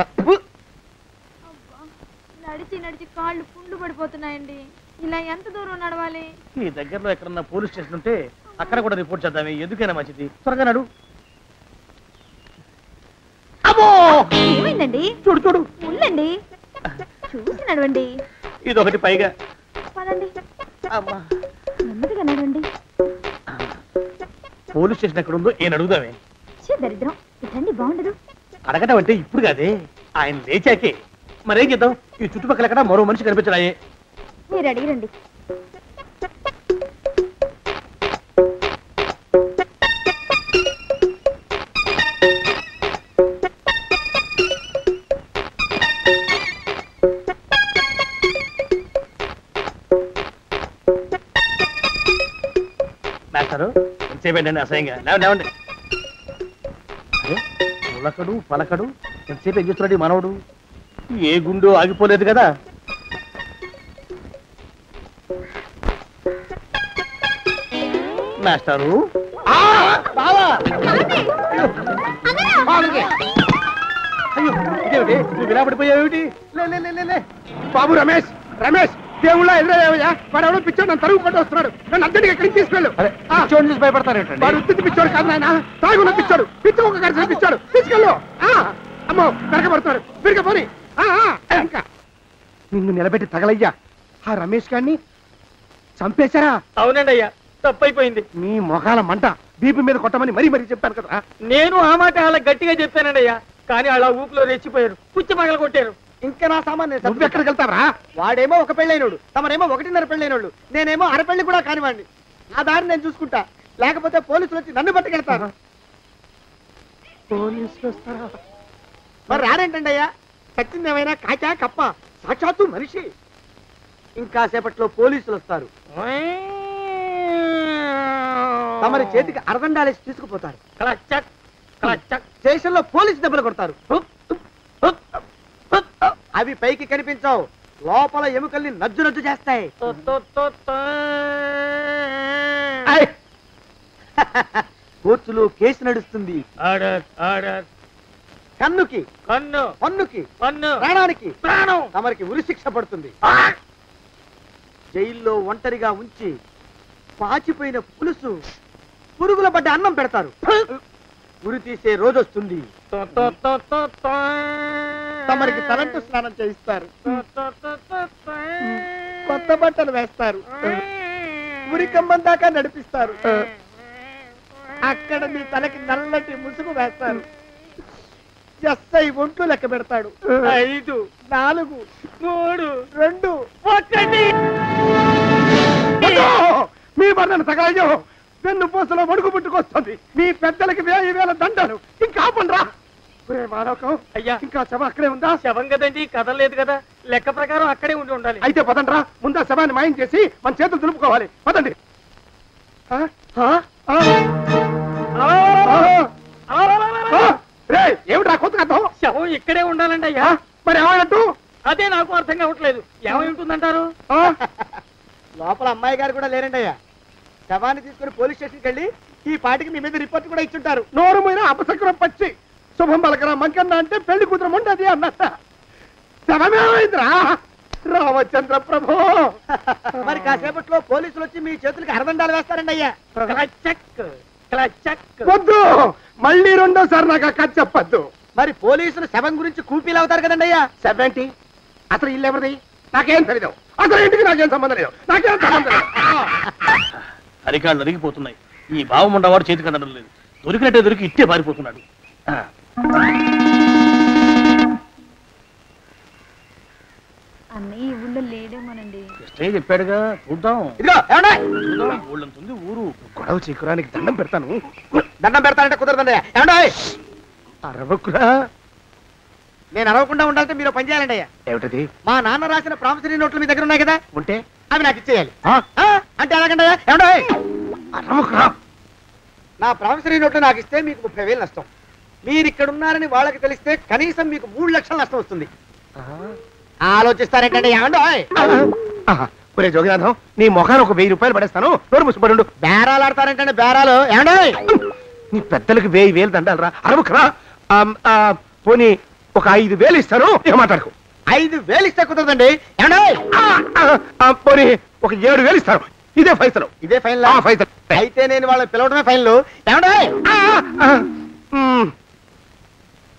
నడిచి నడిచి కాళ్ళు పుండ్లు పడిపోతున్నాయండి. ఇలా ఎంత దూరం నడవాలి? మీ దగ్గరలో ఎక్కడన్నా పోలీస్ స్టేషన్ ఉంటే అక్కడ కూడా రిపోర్ట్ చేద్దామే. ఎందుకైనా మంచిది, త్వరగా నడు. ఏమైందండి? చూడు చూడు, ఉండండి, చూసి నడవండి. ఇదొకటి పైగా. పదండి, నెమ్మదిగా నడవండి. పోలీస్ స్టేషన్ ఎక్కడ ఉందో ఏం అడుగుదామే. దరిద్రం, ఇటండి బాగుండదు. అడగటం అంటే ఇప్పుడు కాదే, ఆయన లేచాకే. మరేం చేద్దాం? ఈ చుట్టుపక్కల ఎక్కడ మరో మనిషి కనిపించడాయే. మీరు అడిగిరండి. మాస్టారు ఎంతసేపేంటండి అసహ్యంగా? లేవండి. పులకడు పలకడు ఎంతసేపు ఏం చేస్తున్నాడు ఈ మనవడు? ఏ గుండు ఆగిపోలేదు కదా. మాస్టారు అయ్యో ఇదేమిటి నువ్వు ఇలా పడిపోయావేమిటి? లే బాబు రమేష్ రమేష్ దేవుళ్ళ ఎదురయ్యావయ్యా. వాడు ఎవడో పిచ్చోడు నన్ను తరుగు కొట్టి వస్తున్నాడు. నన్ను అద్దెకి ఎక్కడికి తీసుకెళ్ళు. చూసి భయపడతారేంటండి? వాడు ఉత్తి పిచ్చోడు కాదు నాయన, తాగున్న పిచ్చోడు, పిచ్చి ఒక కలిసి పిచ్చాడు. తీసుకెళ్ళు. అమ్మో వెనకబడుతున్నాడు. విరిగా పోని. ఇంకా నిన్ను నిలబెట్టి తగలయ్యా. ఆ రమేష్ గారిని చంపేశారా? అవునండి అయ్యా, తప్పైపోయింది. మీ మొఖాల మంట బీపీ మీద కొట్టమని మరీ మరీ చెప్పాను కదా. నేను ఆ మాట అలా గట్టిగా చెప్పానండి అయ్యా, కానీ అలా ఊపిలో రెచ్చిపోయారు, పుచ్చి పగల కొట్టారు. ఇంకా నా సామాన్ నువ్వు ఎక్కడికి వెళ్తావరా? వాడేమో ఒక పెళ్ళైనోడు, తమరేమో 1.5 పెళ్ళైనోళ్ళు, నేనేమో అరపెళ్ళి కూడా కానివ్వండి. ఆ దారి నేను చూసుకుంటా, లేకపోతే పోలీసులు వచ్చి నన్ను పట్టుకెళ్తారు. పోలీసులు వస్తారా? మరి రారేంటండి అయ్యా? చచ్చింది ఏమైనా కాచా కప్ప, సాక్షాత్తు మనిషి. ఇంకా సేపట్లో పోలీసులు వస్తారు, తమరి చేతికి అరదండాలేసి తీసుకుపోతారు. స్టేషన్ లో పోలీసు దెబ్బలు కొడతారు. అవి పైకి కనిపించవు, లోపల ఎముకల్ని నజ్జు నజ్జు చేస్తాయి. కోర్టులో కేసు నడుస్తుంది. కన్నుకి కన్ను, పన్నుకి పన్ను, ప్రాణానికి ప్రాణం. తమరికి ఉరిశిక్ష పడుతుంది. జైల్లో ఒంటరిగా ఉంచి పాచిపోయిన పులుసు, పురుగుల పడ్డ అన్నం పెడతారు. ఉరి తీసే రోజు వస్తుంది. తమరికి తలంటు స్నానం చేయిస్తారు, కొత్త బట్టలు వేస్తారు, ఉరికంబం దాకా నడిపిస్తారు. అక్కడ మీ తలకి నల్లటి ముసుగు వేస్తారు. ఎస్ఐ ఒంట్లు లెక్క పెడతాడు. 5 4 3 2 1. మీ వర్ణన తగలయ్యో. వెన్ను పూసలో వణుకు పుట్టుకొస్తుంది. మీ పెద్దలకి 1000 దండాలు. ఇంకా ఆపండ్రా. అయ్యా ఇంకా శవం అక్కడే ఉందా? శవం కదండి, కదలేదు కదా, లెక్క ప్రకారం అక్కడే ఉండి ఉండాలి. అయితే పదండ్రా, ముందా శవాన్ని మాయం చేసి మన చేతులు దులుపుకోవాలి. పదండి. ఏమిట్రా కొత్త కథ? శవం ఇక్కడే ఉండాలండి అయ్యా. మరి ఏమైనట్టు? అదే నాకు అర్థం కావట్లేదు. ఏమై ఉంటుందంటారు? లోపల అమ్మాయి గారు కూడా లేరండి అయ్యా. శవాన్ని తీసుకుని పోలీస్ స్టేషన్కి వెళ్ళి ఈ పాటికి మీ మీద రిపోర్ట్ కూడా ఇచ్చుంటారు. నోరు మీద అపశకునం పచ్చి శుభం పలకరా మంకన్న అంటే పెళ్లి కూతురం ఉండదు అన్నట్ట. శవమేమైందిరా? రామచంద్ర ప్రభు. మరి కాసేపట్లో పోలీసులు వచ్చి మీ చేతులకి అరదండాలు వేస్తారండి అయ్యా. వద్దు, మళ్ళీ రెండోసారి నాకు అక్క చెప్పద్దు. మరి పోలీసులు శవం గురించి కూపీలు అవుతారు కదండి అయ్యా. శవేంటి? అసలు ఇల్లు ఎవరిది? నాకేం తెలీదు. అసలు ఇంటికి నాకేం సంబంధం లేదు. నాకేం సంబంధం లేదు. అరికాళ్ళు అరిగిపోతున్నాయి. ఈ బావముండవాడు చేతికి అందడం లేదు. దొరికినట్టే దొరికి ఇట్టే పారిపోతున్నాడు. అన్నయ్య ఈ ఊళ్ళో లేడేమోనండి. కృష్ణయ్య చెప్పాడుగా, చూద్దాం. ఊళ్ళంతుంది ఊరు. గొడవ చీకురానికి దండం పెడతాను. దండం పెడతానంటే కుదరదండి. ఏమండి అరవకురా. నేను అరవకుండా ఉండాలంటే మీరు పని చేయాలండి అయ్యా. ఏమిటది? మా నాన్న రాసిన ప్రామిసరీ నోట్లు మీ దగ్గర ఉన్నాయి కదా, ఉంటే అవి నాకు ఇచ్చేయాలి. అంటే ఎలాగండి అయ్యా? ఏమండి అరవకురా. నా ప్రామిసరీ నోట్లు నాకు ఇస్తే మీకు 30,000 నష్టం. మీరు ఇక్కడ ఉన్నారని వాళ్ళకి తెలిస్తే కనీసం మీకు 3 లక్షల నష్టం వస్తుంది. ఆలోచిస్తారేంటండి? ఏమండి ఒరే జోగినాథం, నీ మొఖాన్ని ఒక 1000 రూపాయలు పడేస్తాను. నోరు ముసుపడు. బేరాలు ఆడతారేంటండి? బేరాలు ఏమండి? నీ పెద్దలకి 1000 దండాలరా. అరవకురా. పోనీ ఒక 5,000 ఇస్తాను. ఏమాటాడుకో. 5,000 ఇస్తే కుదరదండి. ఏమండి? పోనీ ఒక 7,000 ఇస్తాను. ఇదే ఫైసలు. ఇదే ఫైన్? ఫైసలు. అయితే నేను వాళ్ళని పిలవడమే ఫైన్లు. ఏమండి?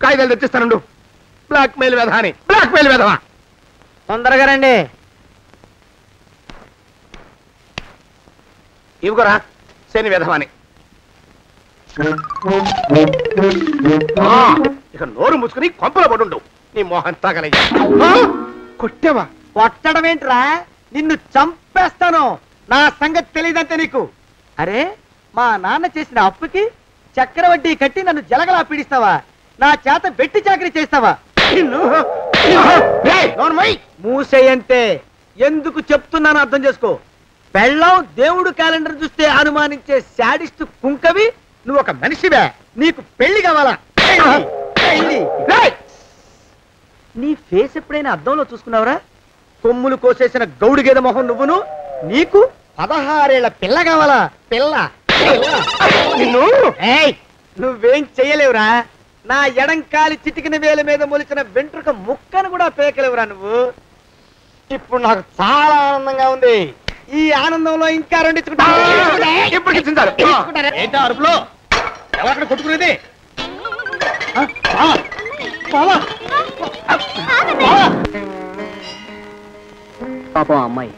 కాగితాలు తెచ్చిస్తానుండు. బ్లాక్ మెయిల్ వెధ అని. బ్లాక్ మెయిల్ వెధవా. తొందరగా రండి. ఇవిగోరా శని వెధవాని. ఇక నోరు ముసుకుని కొంపలో పడుండు. నీ మొహం తగలయ్యా. కొట్టావా? కొట్టడమేంట్రా, నిన్ను చంపేస్తాను. నా సంగతి తెలియదంటే నీకు. అరే, మా నాన్న చేసిన అప్పుకి చక్రవడ్డీ కట్టి నన్ను జలగలా పీడిస్తావా? నా చేత వెట్టి చాకరీ చేస్తావా? మూసేయంటే ఎందుకు చెప్తున్నాను అర్థం చేసుకో. పెళ్ళం దేవుడు క్యాలెండర్ చూస్తే అనుమానించే శాడిస్ట్ కుంకవి నువ్వు ఒక మనిషివే. నీకు పెళ్లి కావాలా? నీ ఫేస్ ఎప్పుడైనా అద్దంలో చూసుకున్నావురా? కొమ్ములు కోసేసిన గౌడు గేదె మొహం నువ్వును. నీకు 16 ఏళ్ల పిల్ల కావాలా? పిల్ల నువ్వేం చెయ్యలేవురా. నా ఎడంకాలి చిటికిన వేల మీద మొలిచిన వెంట్రుక ముక్కను కూడా పేకలేవురా నువ్వు. ఇప్పుడు నాకు చాలా ఆనందంగా ఉంది. ఈ ఆనందంలో ఇంకా అరుపులో ఎవరక్కడ కొట్టుకునేది? పాపం అమ్మాయి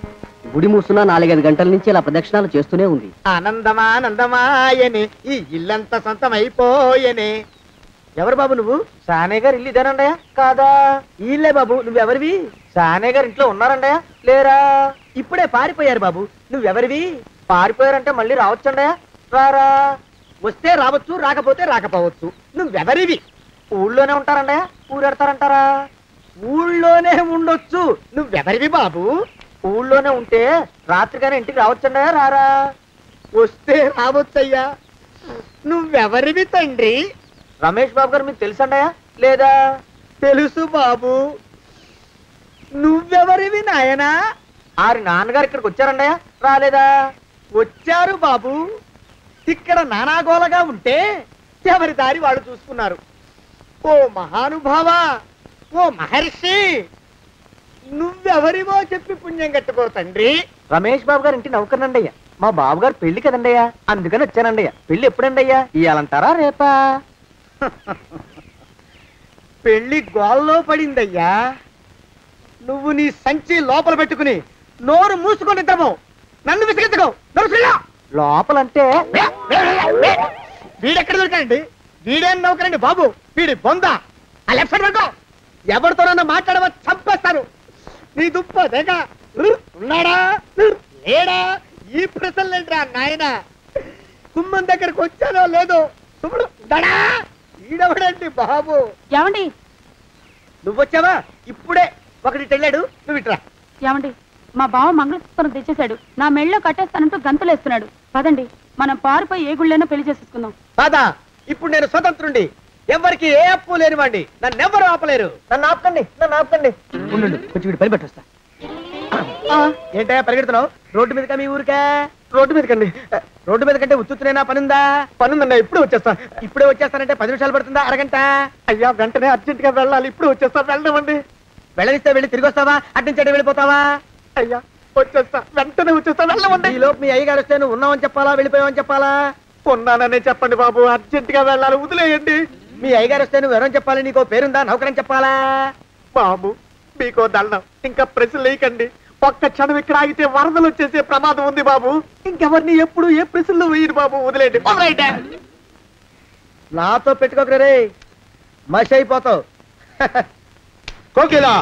గుడి మూసున్న 4-5 గంటల నుంచి ఇలా ప్రదక్షిణాలు చేస్తూనే ఉంది. ఆనందమానందమాయని ఈ ఇల్లంతా సొంతం అయిపోయని. ఎవరు బాబు నువ్వు? సానే గారు ఇల్లు ఇదేనండయా? కాదా? ఇల్లే బాబు. నువ్వెవరివి? సానే గారు ఇంట్లో ఉన్నారండయా? లేరా? ఇప్పుడే పారిపోయారు బాబు. నువ్వెవరివి? పారిపోయారంటే మళ్ళీ రావచ్చండయా? రారా? వస్తే రావచ్చు, రాకపోతే రాకపోవచ్చు. నువ్వెవరివి? ఊళ్ళోనే ఉంటారండయా? ఊరెడతారంటారా? ఊళ్ళోనే ఉండొచ్చు. నువ్వెవరివి బాబు? ఊళ్ళోనే ఉంటే రాత్రిగానే ఇంటికి రావచ్చండయా? రారా? వస్తే రావచ్చయ్యా. నువ్వెవరివి తండ్రి? రమేష్ బాబు గారు మీకు తెలుసండయా? లేదా? తెలుసు బాబు. నువ్వెవరివి నాయనా? ఆరి నాన్నగారు ఇక్కడికి వచ్చారండయా? రాలేదా? వచ్చారు బాబు. ఇక్కడ నానాగోలగా ఉంటే ఎవరి దారి వాళ్ళు చూసుకున్నారు. ఓ మహానుభావా, ఓ మహర్షి, నువ్వెవరివో చెప్పి పుణ్యం కట్టుకో తండ్రి. రమేష్ బాబు గారు ఇంటి నౌకర్నండయ్యా. మా బాబు గారు పెళ్లి కదండయ్యా, అందుకని వచ్చానండయ్యా. పెళ్లి ఎప్పుడండయ్యా? ఇయ్యాలంటారా రేపా? పెళ్లి గోల్లో పడిందయ్యా. నువ్వు నీ సంచి లోపల పెట్టుకుని నోరు మూసుకొని నిద్రపో. నన్ను విసిగించుకో. లోపలంటే వీడెక్కడ దొరికాడండి? వీడేం నౌకరండి బాబు, వీడి బొందా. ఆ లెఫ్ట్ సైడ్ పడుకో. ఎవరితోనన్నా మాట్లాడవా చంపేస్తాను. నీ దుప్ప దేక ఉన్నాడా లేడా? ఈ ప్రశ్నలేంట్రా నాయన. కుమ్మం దగ్గరకు వచ్చానో లేదో చూడు. దడా ఈడవడండి బాబు. ఏమండి? నువ్వొచ్చావా? ఇప్పుడే ఒకటి వెళ్ళాడు. నువ్వు ఇట్రా. ఏమండి, మా బావ మంగళసూత్రం తెచ్చేశాడు. నా మెళ్ళో కట్టేస్తానంటూ గంతులేస్తున్నాడు. పదండి, మనం పారిపోయి ఏ గుళ్ళైనా పెళ్లి చేసేసుకుందాం. కాదా? ఇప్పుడు నేను స్వతంత్రుండి, ఎవరికి ఏ అప్పు లేనివ్వండి. నన్ను ఎవరు ఆపలేరు. నన్ను ఆపకండి, నన్ను ఆపకండి. ఉండు, కొంచెం వీడు పని పెట్టొస్తా. ఏంటయ్యా పరిగెడుతున్నావు? రోడ్డు మీదకా మీ ఊరికా? రోడ్డు మీదకండి. రోడ్డు మీద కంటే ఉత్తునేనా? పనుందా? పనుందన్నా. ఇప్పుడే వచ్చేస్తా. ఇప్పుడే వచ్చేస్తానంటే 10 నిమిషాలు పడుతుందా? అరగంట? అయ్యా వెంటనే అర్జెంట్ గా వెళ్ళాలి. ఇప్పుడు వచ్చేస్తా. వెళ్ళనివ్వండి. వెళ్ళనిస్తే వెళ్ళి తిరిగి వస్తావా? అడ్డించండి వెళ్ళిపోతావా? అయ్యా వచ్చేస్తా, వెంటనే వచ్చేస్తా. వెళ్ళమండి. ఈ లోపు మీ అయ్యగారు వస్తే నువ్వు ఉన్నావని చెప్పాలా, వెళ్ళిపోయావని చెప్పాలా? ఉన్నాననే చెప్పండి బాబు, అర్జెంట్ గా వెళ్ళాలి. వదిలేయండి. మీ అయ్యగారు వస్తే నువ్వు ఎవరని చెప్పాలి? నీకో పేరుందా? నౌకరని చెప్పాలా? బాబు మీకో దండం, ఇంకా ప్రశ్నలు వేయకండి. ఒక్క క్షణం ఇక్కడ ఆగితే వరదలు వచ్చేసే ప్రమాదం ఉంది బాబు. ఇంకెవరిని ఎప్పుడు ఏ ప్రశ్నలు వేయరు బాబు. వదిలేయండి. నాతో పెట్టుకోకరే, మషి అయిపోతావు. కోకిలా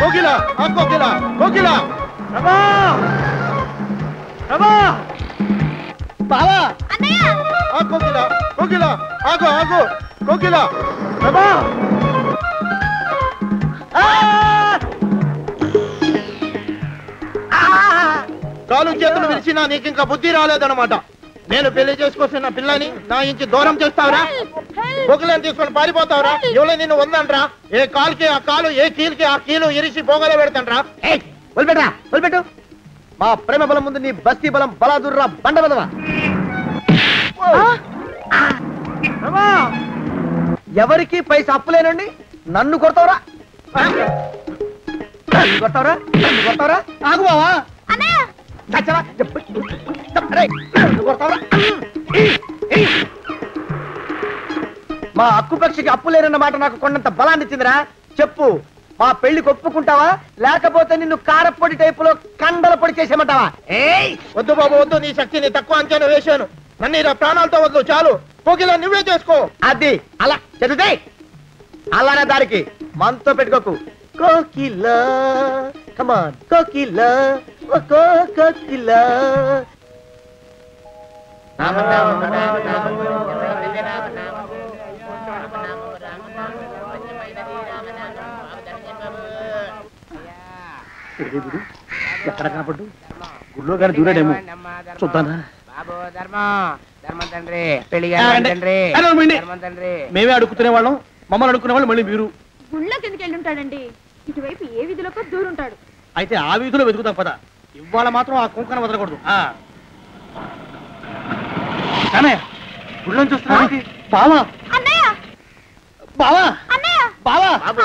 కోకిలా కోకిలా కోకిలా బావా కోకిలా కోకిలా ఆగు ఆగు కోకిలా కాలు చేతులు విరిచినా నీకు ఇంకా బుద్ధి రాలేదన్నమాట. నేను పెళ్లి చేసుకొస్తున్న పిల్లని నా ఇంటి దూరం చేస్తావురా? బొగ్గులను తీసుకొని పారిపోతావురా? ఎవరో నిన్ను ఉందంట్రా? ఏ కాలుకి ఆ కాలు, ఏ కీలుకి ఆ కీలు ఇరిచి బొగలో పెడతాంట్రా? వదిలిపెట్టరా, వదిలిపెట్టు. మా ప్రేమ బలం ముందు నీ బస్తీ బలం బలాదుర్రా బండ బలవా. ఎవరికి పైసా అప్పులేనండి నన్ను కొడతావురా? కొడతావురా? కొడతావురా? ఆగు బావా. మా అక్కు పక్షికి అప్పు లేరన్న మాట నాకు కొండంత బలాన్ని ఇచ్చిందిరా. చెప్పు, మా పెళ్లికి ఒప్పుకుంటావా లేకపోతే నిన్ను కారపొడి టైపులో కండల పొడి చేసేమంటావా? ఏయ్ వద్దు బాబు వద్దు, నీ శక్తిని తక్కువ అంచనా వేశాను. నన్ను ఇలా ప్రాణాలతో వద్దు, చాలు. కోకిల నువ్వే చేసుకో. అది అలా చదివితే అలానే దారికి మనతో పెట్టుకోకు. కోకిలా కమాన్ కోకిలా కోకిలా. ఎక్కడ కనపడ్డు? గుళ్ళో కానీ దూరాడేమో, చూద్దానా? మేమే అడుగుతునే వాళ్ళం, మమ్మల్ని అడుక్కునే వాళ్ళు మళ్ళీ మీరు. గుళ్ళకి ఎందుకు వెళ్ళి ఉంటాడండి? ఇటువైపు ఏ వీధిలోకి దూరుంటాడు. అయితే ఆ వీధిలో వెతుకుతాం పద. ఇవాళ మాత్రం ఆ కుంకన వదలకూడదు. గుళ్ళని చూస్తున్నా బావా బావా బావా బావా